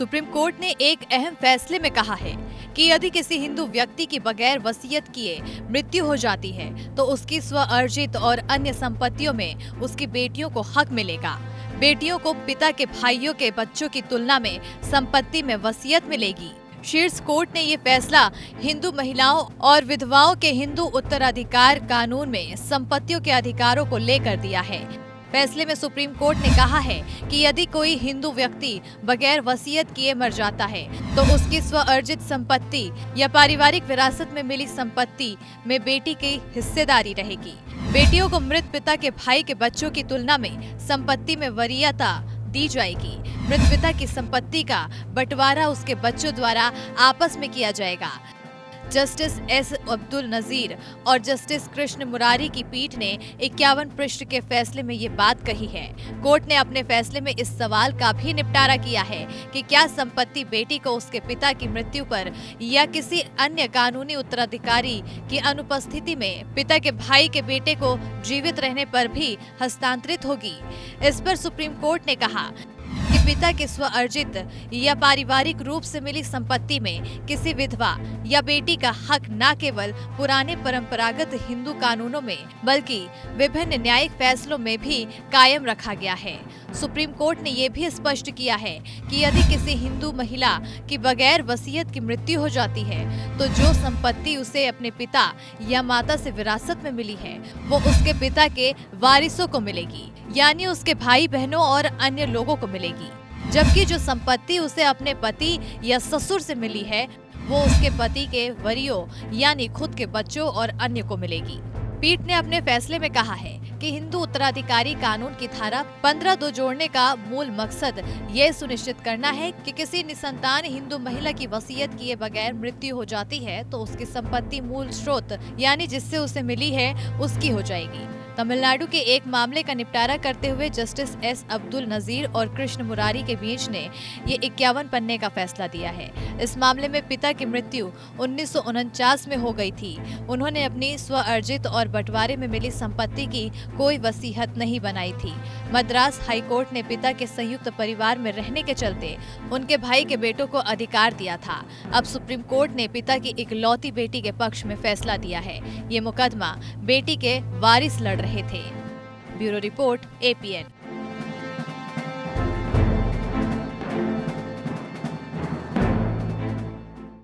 Supreme court ने एक अहम फैसले में कहा है कि यदि किसी हिंदू व्यक्ति की बगैर वसीयत किए मृत्यु हो जाती है तो उसकी स्वअर्जित और अन्य संपत्तियों में उसकी बेटियों को हक मिलेगा। बेटियों को पिता के भाइयों के बच्चों की तुलना में संपत्ति में वसीयत मिलेगी। शीर्ष कोर्ट ने ये फैसला हिंदू महिलाओं और विधवाओं के हिंदू उत्तराधिकार कानून में संपत्तियों के अधिकारों को लेकर दिया है। फैसले में सुप्रीम कोर्ट ने कहा है कि यदि कोई हिंदू व्यक्ति बगैर वसीयत किए मर जाता है तो उसकी स्वअर्जित संपत्ति या पारिवारिक विरासत में मिली संपत्ति में बेटी की हिस्सेदारी रहेगी। बेटियों को मृत पिता के भाई के बच्चों की तुलना में संपत्ति में वरीयता दी जाएगी। मृत पिता की संपत्ति का बंटवारा उसके बच्चों द्वारा आपस में किया जाएगा। जस्टिस एस अब्दुल नजीर और जस्टिस कृष्ण मुरारी की पीठ ने 51 पृष्ठ के फैसले में ये बात कही है। कोर्ट ने अपने फैसले में इस सवाल का भी निपटारा किया है कि क्या संपत्ति बेटी को उसके पिता की मृत्यु पर या किसी अन्य कानूनी उत्तराधिकारी की अनुपस्थिति में पिता के भाई के बेटे को जीवित रहने पर भी हस्तांतरित होगी। इस पर सुप्रीम कोर्ट ने कहा कि पिता के स्वअर्जित या पारिवारिक रूप से मिली संपत्ति में किसी विधवा या बेटी का हक न केवल पुराने परंपरागत हिंदू कानूनों में बल्कि विभिन्न न्यायिक फैसलों में भी कायम रखा गया है। सुप्रीम कोर्ट ने यह भी स्पष्ट किया है कि यदि किसी हिंदू महिला की बगैर वसीयत की मृत्यु हो जाती है तो जो संपत्ति उसे अपने पिता या माता से विरासत में मिली है वो उसके पिता के वारिसों को मिलेगी, यानी उसके भाई बहनों और अन्य लोगों को मिलेगी। जबकि जो संपत्ति उसे अपने पति या ससुर से मिली है वो उसके पति के वरियों यानी खुद के बच्चों और अन्य को मिलेगी। पीठ ने अपने फैसले में कहा है कि हिंदू उत्तराधिकारी कानून की धारा 15(2) जोड़ने का मूल मकसद ये सुनिश्चित करना है कि किसी निसंतान हिंदू महिला की वसीयत किए बगैर मृत्यु हो जाती है तो उसकी संपत्ति मूल स्रोत यानी जिससे उसे मिली है उसकी हो जाएगी। तमिलनाडु के एक मामले का निपटारा करते हुए जस्टिस एस अब्दुल नजीर और कृष्ण मुरारी के बीच ने ये 51 पन्ने का फैसला दिया है। इस मामले में पिता की मृत्यु 1949 में हो गई थी। उन्होंने अपनी स्वअर्जित और बंटवारे में मिली संपत्ति की कोई वसीयत नहीं बनाई थी। मद्रास हाई कोर्ट ने पिता के संयुक्त परिवार में रहने के चलते उनके भाई के बेटों को अधिकार दिया था। अब सुप्रीम कोर्ट ने पिता की इकलौती बेटी के पक्ष में फैसला दिया है। ये मुकदमा बेटी के वारिस लड़ रहे थे। Bureau report APN।